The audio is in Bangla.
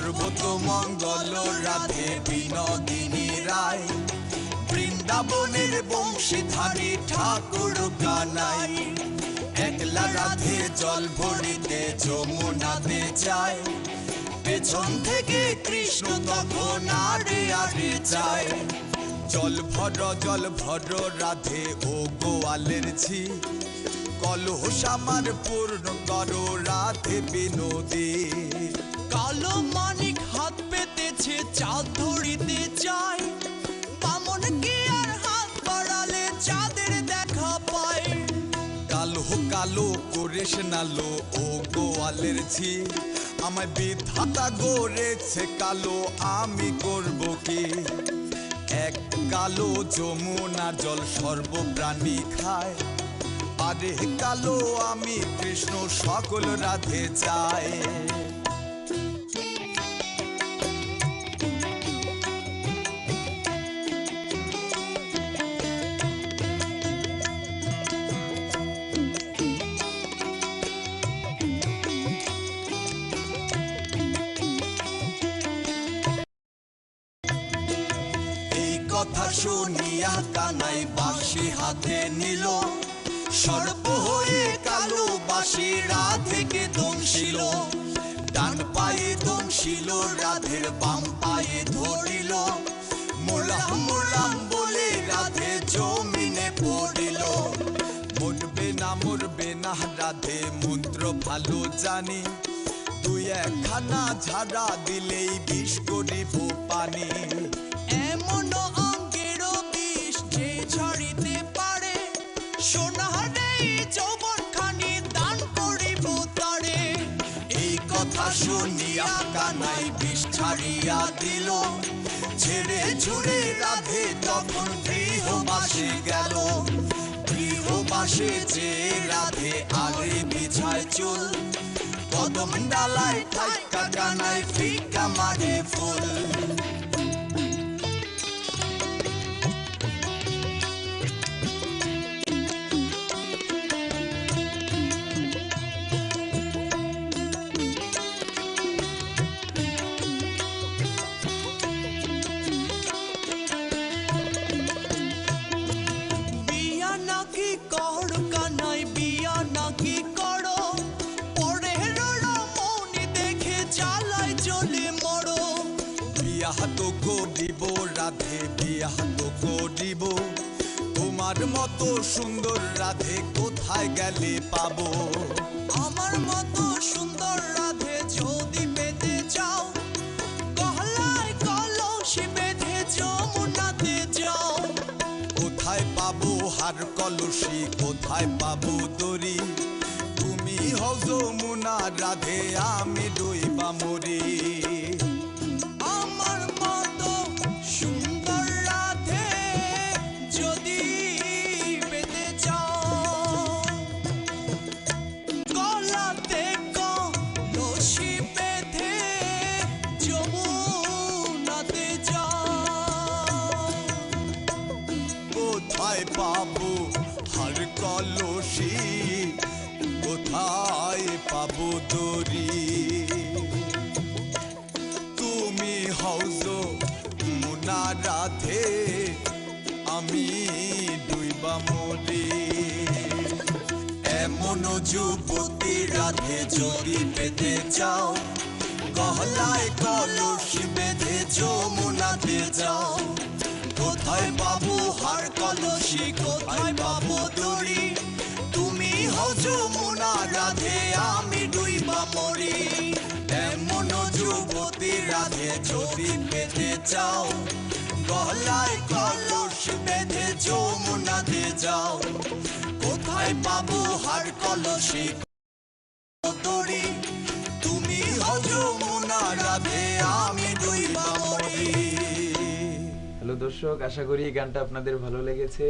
সর্বতমঙ্গল রাধে বিনোদিনী রায়, বৃন্দাবনের বংশীধারী ঠাকুর কানাই। একলা রাধে জল ভরিতে যমুনাতে যায়, পেছন থেকে কৃষ্ণ তখন আরে আরে যায়। জল ভর রাধে ও গোয়ালের ঝি, কলহ আমার পূর্ণ করো রাধে বিনোদী। কালো মানিক হাত পেতেছে চাঁদ ধরিতে চায়, বামন কি আর হাত বাড়ালে চাঁদের দেখা পায়। কালো কালো করে শোনালো ও গোয়ালের ঝি, আমায় বিধাতা গড়েছে কালো, আমি করব কি। এক কালো যমুনার জল সর্বপ্রাণী খায়, আরে কালো আমি কৃষ্ণ সকল রাধে চাই। কথা শুনিয়া কানাই বাঁশি হাতে নিল, সর্প হয়ে কালো বাঁশি রাধেকে দংশিল। ডান পায়ে দংশিল রাধের, বাম পায়ে ধরিল, মোলাম মোলাম বলে রাধে জমিনে পড়িল। মরবে না রাধে মন্ত্র ভালো জানি, তুই একখানা ঝাড়া দিলেই বিষ করিব পানি। এমন অঙ্গেরও বিষ যে ঝরিতে পারে, সোনারে যৌবন খানি দান করিব তারে। এই কথা শুনিয়া কানাই বিষ ছাড়িয়া দিল, ছেড়ে ছুড়ে রাধে তখন গৃহবাসে গেল। গৃহবাসে যে রাধে আগে বিছায় চুল, কদম ডালায় থাকা কানাই ফিকা মারে ফুল। বিয়া নাকি কর কানাই, বিয়া নাকি করো, পরে রড় মৌনি দেখে জ্বালায় জ্বলে মরো। বিয়া তো করিব রাধে, বিয়া তো করিব, তোমার মতো সুন্দর রাধে কোথায় গেলে পাবো। আমার মতো সুন্দর রাধে যদি পেতে চাও, গলায় কলসি বেঁধে যমুনাতে যাও। কোথায় পাবো হার কলসি, কোথায় পাবো দড়ি, তুমি হও যমুনা রাধে আমি ডুইবা মরি। আমার মতো সুন্দর রাধে যদি পেতে চাও, গলাতে কলসি বেঁধে যমুনাতে যাও। কোথায় পাবো হার কলসি, কোথায় পাবো দড়ি, তুমি হও যমুনা রাধে আমি ডুইবা মরি। এমন যুবতী রাধে যদি পেতে চাও, গলায় কলসি বেঁধে যমুনাতে যাও। কোথায় পাবো হার কলসি, কোথায় পাবো দড়ি, তুমি হও যমুনা রাধে আমি ডুইবা মরি। এমন যুবতী রাধে যদি পেতে চাও, গলায় কলসি বেঁধে যমুনাতে যাও। কোথায় পাবো হার কলসি দড়ি, তুমি হও যমুনা রাধে আমি ডুইবা মরি। হ্যালো দর্শক, আশা করি এই গানটা আপনাদের ভালো লেগেছে।